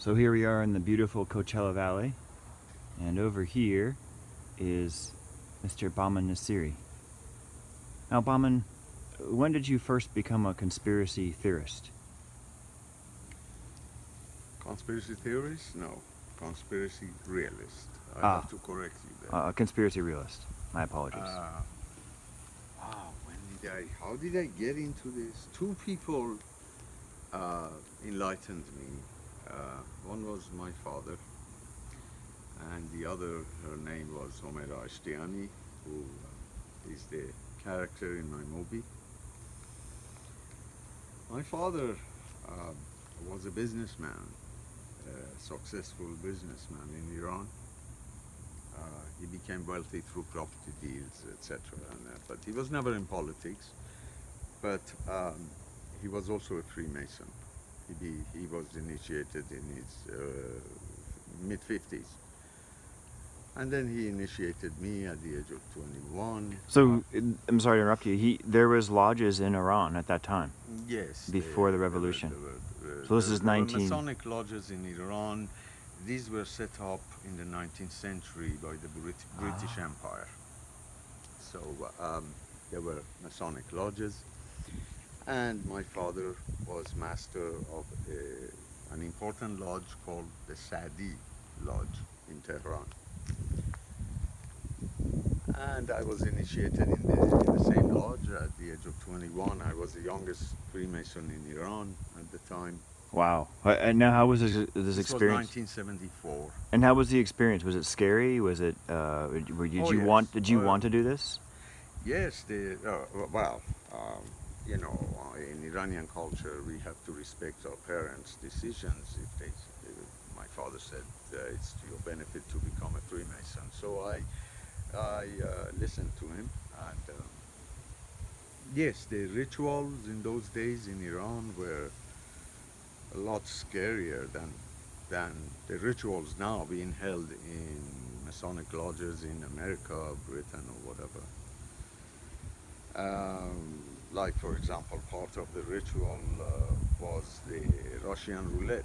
So here we are in the beautiful Coachella Valley, and over here is Mr. Bahman Nassiri. Now, Bahman, when did you first become a conspiracy theorist? Conspiracy theorist? No. Conspiracy realist. I have to correct you there. A conspiracy realist. My apologies. How did I get into this? Two people enlightened me. One was my father, and the other, her name was Homera Ashtiani, who is the character in my movie. My father was a businessman, a successful businessman in Iran. He became wealthy through property deals, etc. But he was never in politics. But he was also a Freemason. He was initiated in his mid-50s. And then he initiated me at the age of 21. So, I'm sorry to interrupt you. There was lodges in Iran at that time? Yes. Before the revolution? So this is 19... Masonic lodges in Iran. These were set up in the 19th century by the British Empire. So there were Masonic lodges. And my father was master of an important lodge called the Sadi Lodge in Tehran. And I was initiated in the same lodge at the age of 21. I was the youngest Freemason in Iran at the time. Wow. And now how was this experience? Was 1974. And how was the experience? Was it scary? Was it, did you want to do this? Yes, you know, in Iranian culture, we have to respect our parents' decisions. My father said it's to your benefit to become a Freemason. So I listened to him. And yes, the rituals in those days in Iran were a lot scarier than the rituals now being held in Masonic lodges in America, Britain, or whatever. Like, for example, part of the ritual was the Russian roulette.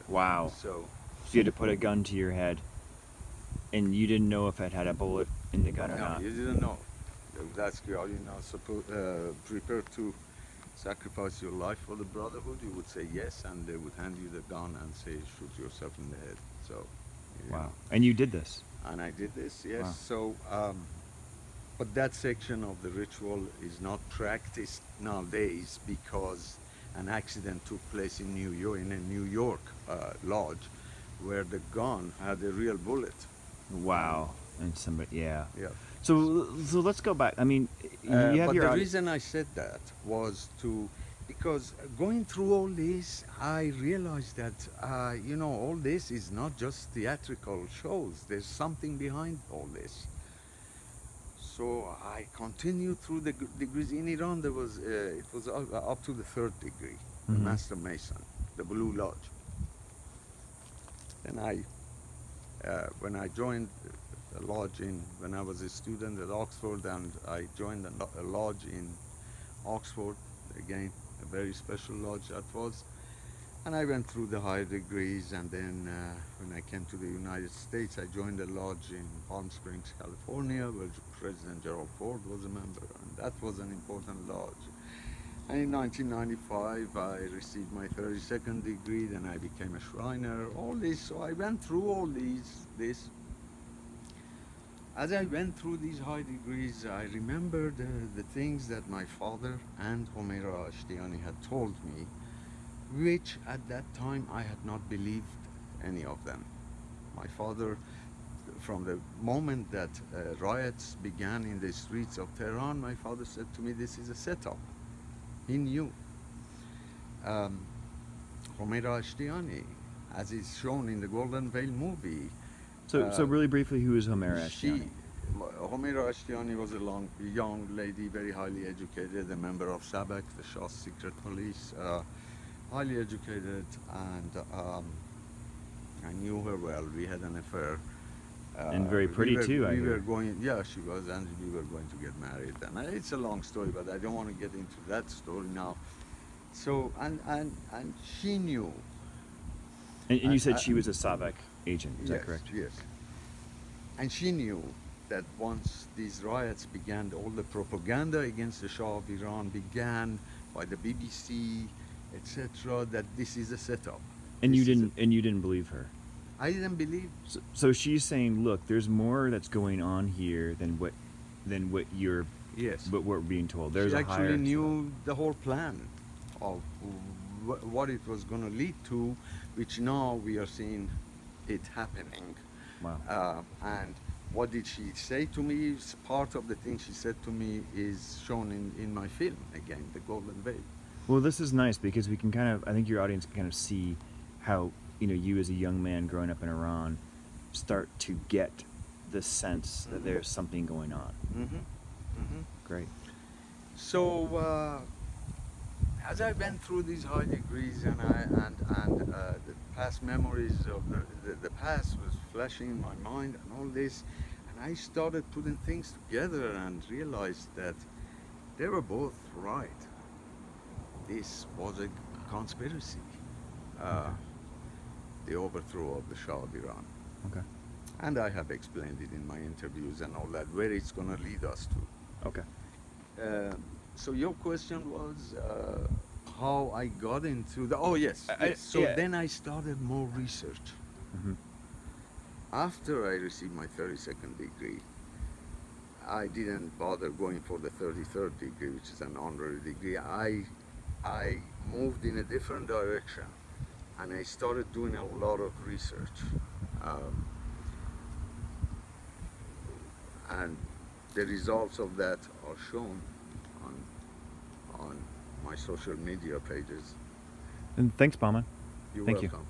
Wow. So you had to put a gun to your head, and you didn't know if it had a bullet in the gun or not. No, you didn't know. They would ask you, are you now prepared to sacrifice your life for the Brotherhood? You would say yes, and they would hand you the gun and say, shoot yourself in the head. So, wow. And you did this? And I did this, yes. Wow. So, but that section of the ritual is not practiced nowadays because an accident took place in a New York lodge where the gun had a real bullet. Wow. And somebody, yeah. So let's go back. I mean, you have the reason I said that was because going through all this, I realized that, you know, all this is not just theatrical shows. There's something behind all this. So I continued through the degrees. In Iran, it was up to the 3rd degree, the Master Mason, the Blue Lodge. Then when I joined a lodge when I was a student at Oxford, and I joined a lodge in Oxford, again, a very special lodge that was. And I went through the higher degrees, and then when I came to the United States, I joined a lodge in Palm Springs, California, where President Gerald Ford was a member, and that was an important lodge. And in 1995, I received my 32nd degree, then I became a Shriner, all this. So I went through all this. As I went through these high degrees, I remembered the things that my father and Homera Ashtiani had told me, which at that time I had not believed any of them. My father, from the moment that riots began in the streets of Tehran, my father said to me, this is a setup. He knew. Homera Ashtiani, as is shown in the Golden Veil movie. So really briefly, who is Homera Ashtiani? Homera Ashtiani was a young lady, very highly educated, a member of Sabak, the Shah's secret police, highly educated, and I knew her well. We had an affair. And very pretty too, I hear. Yeah, she was, and we were going to get married. And it's a long story, but I don't want to get into that story now. So, and she knew. And you said she was a Savak agent, is yes, that correct? yes. And she knew that once these riots began, all the propaganda against the Shah of Iran began by the BBC, etc., that this is a setup. And This you is didn't and you didn't believe her. I didn't believe. So she's saying, look, there's more that's going on here than what Yes. what we're being told. There's She a actually higher knew the whole plan of what it was going to lead to, which now we are seeing it happening. Wow. And what did she say to me? Part of the thing she said to me is shown in my film again, The Golden Veil. Well, this is nice because we can kind of, I think your audience can kind of see how, you as a young man growing up in Iran start to get the sense that there's something going on. Great. So as I went through these high degrees and the past memories of the past was flashing in my mind and all this, and I started putting things together and realized that they were both right. This was a conspiracy, the overthrow of the Shah of Iran. Okay. And I have explained it in my interviews and all that, where it's going to lead us to. Okay. So your question was how I got into the... Oh, yes. So yeah. then I started more research. After I received my 32nd degree, I didn't bother going for the 33rd degree, which is an honorary degree. I moved in a different direction, and I started doing a lot of research. And the results of that are shown on my social media pages. And thanks, Bahman. You're Thank you. welcome.